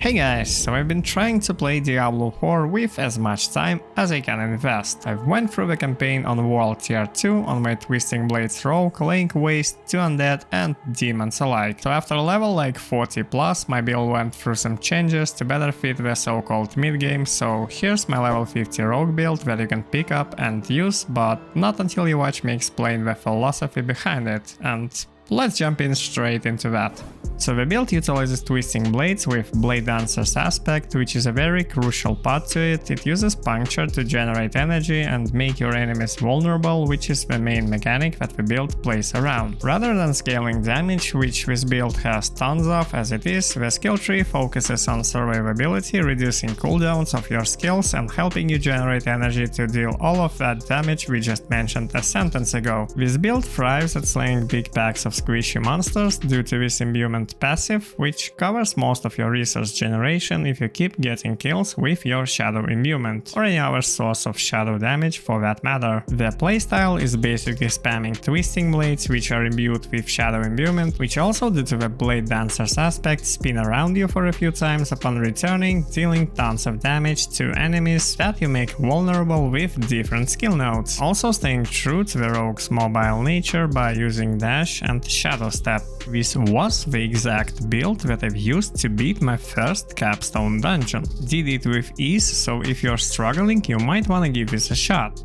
Hey guys, so I've been trying to play Diablo 4 with as much time as I can invest. I've went through the campaign on World Tier 2 on my Twisting Blades rogue, laying waste to undead and demons alike. So after a level like 40 plus, my build went through some changes to better fit the so-called mid-game, so here's my level 50 rogue build that you can pick up and use, but not until you watch me explain the philosophy behind it, and let's jump in straight into that. So the build utilizes Twisting Blades with Bladedancer's aspect, which is a very crucial part to it. It uses puncture to generate energy and make your enemies vulnerable, which is the main mechanic that the build plays around. Rather than scaling damage, which this build has tons of as it is, the skill tree focuses on survivability, reducing cooldowns of your skills and helping you generate energy to deal all of that damage we just mentioned a sentence ago. This build thrives at slaying big packs of squishy monsters due to this Imbuement passive, which covers most of your resource generation if you keep getting kills with your Shadow Imbuement, or any other source of shadow damage for that matter. The playstyle is basically spamming Twisting Blades, which are imbued with Shadow Imbuement, which also due to the Bladedancer's aspect spin around you for a few times upon returning, dealing tons of damage to enemies that you make vulnerable with different skill nodes. Also staying true to the rogue's mobile nature by using dash and shadow step. This was the exact build that I've used to beat my first Capstone Dungeon. Did it with ease, so if you're struggling, you might wanna give this a shot.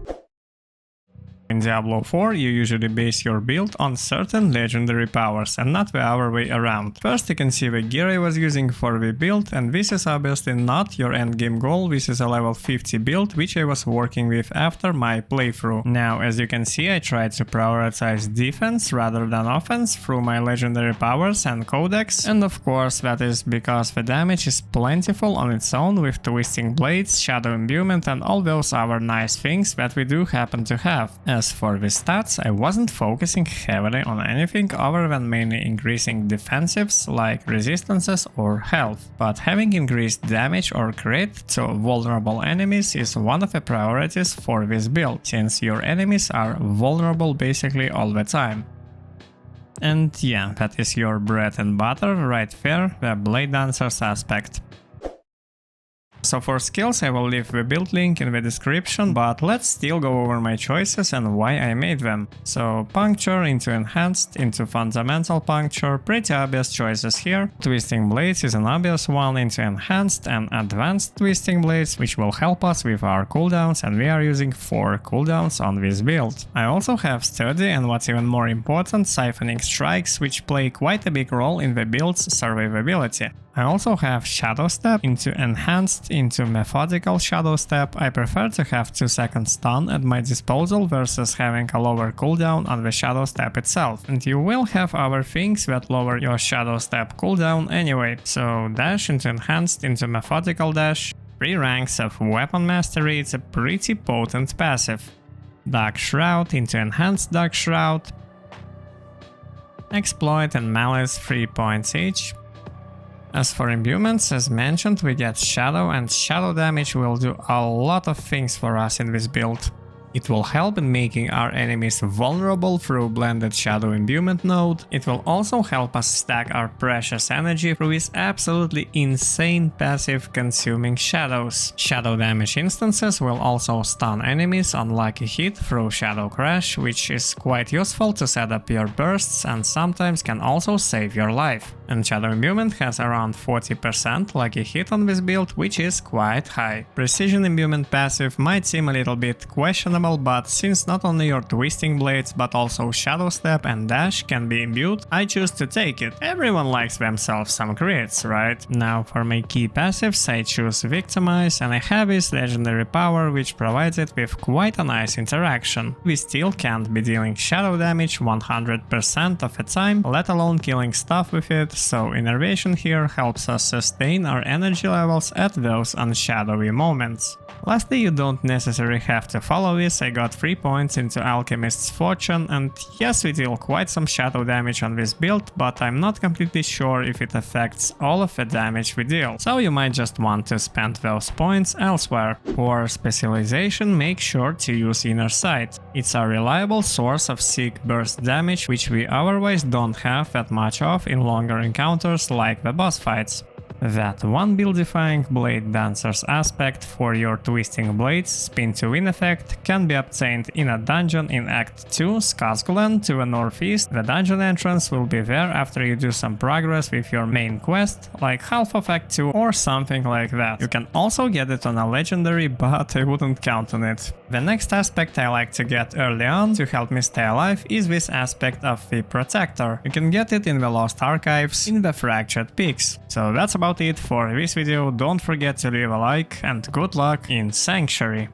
In Diablo 4, you usually base your build on certain legendary powers and not the other way around. First, you can see the gear I was using for the build, and this is obviously not your endgame goal. This is a level 50 build which I was working with after my playthrough. Now, as you can see, I tried to prioritize defense rather than offense through my legendary powers and codex, and of course that is because the damage is plentiful on its own with Twisting Blades, Shadow Imbuement and all those other nice things that we do happen to have. As for the stats, I wasn't focusing heavily on anything other than mainly increasing defensives like resistances or health, but having increased damage or crit to vulnerable enemies is one of the priorities for this build, since your enemies are vulnerable basically all the time. And yeah, that is your bread and butter right there, the Bladedancer's aspect. So for skills I will leave the build link in the description, but let's still go over my choices and why I made them. So puncture into enhanced, into fundamental puncture, pretty obvious choices here. Twisting Blades is an obvious one into enhanced and advanced Twisting Blades, which will help us with our cooldowns, and we are using 4 cooldowns on this build. I also have sturdy and what's even more important, siphoning strikes, which play quite a big role in the build's survivability. I also have Shadow Step into Enhanced, into Methodical Shadow Step. I prefer to have 2-second stun at my disposal versus having a lower cooldown on the Shadow Step itself. And you will have other things that lower your Shadow Step cooldown anyway. So dash into Enhanced, into Methodical Dash. 3 ranks of Weapon Mastery, it's a pretty potent passive. Dark Shroud into Enhanced Dark Shroud. Exploit and Malice 3 points each. As for Imbuments, as mentioned, we get Shadow, and Shadow damage will do a lot of things for us in this build. It will help in making our enemies vulnerable through blended Shadow Imbuement node. It will also help us stack our precious energy through this absolutely insane passive consuming shadows. Shadow damage instances will also stun enemies on lucky hit through Shadow Crash, which is quite useful to set up your bursts and sometimes can also save your life. And Shadow Imbuement has around 40% lucky hit on this build, which is quite high. Precision Imbuement passive might seem a little bit questionable, but since not only your Twisting Blades but also Shadow Step and Dash can be imbued, I choose to take it. Everyone likes themselves some crits, right? Now for my key passives I choose Victimize, and I have this legendary power which provides it with quite a nice interaction. We still can't be dealing shadow damage 100% of the time, let alone killing stuff with it, so Innervation here helps us sustain our energy levels at those unshadowy moments. Lastly, you don't necessarily have to follow this, I got 3 points into Alchemist's Fortune, and yes, we deal quite some shadow damage on this build, but I'm not completely sure if it affects all of the damage we deal, so you might just want to spend those points elsewhere. For specialization, make sure to use Inner Sight. It's a reliable source of sick burst damage, which we otherwise don't have that much of in longer encounters like the boss fights. That one build-defying Bladedancer's aspect for your twisting blades spin to win effect can be obtained in a dungeon in Act 2, Skazgulen, to the northeast. The dungeon entrance will be there after you do some progress with your main quest, like half of Act 2 or something like that. You can also get it on a legendary, but I wouldn't count on it. The next aspect I like to get early on to help me stay alive is this aspect of the Protector. You can get it in the Lost Archives in the Fractured Peaks. So that's about it for this video. Don't forget to leave a like and good luck in Sanctuary.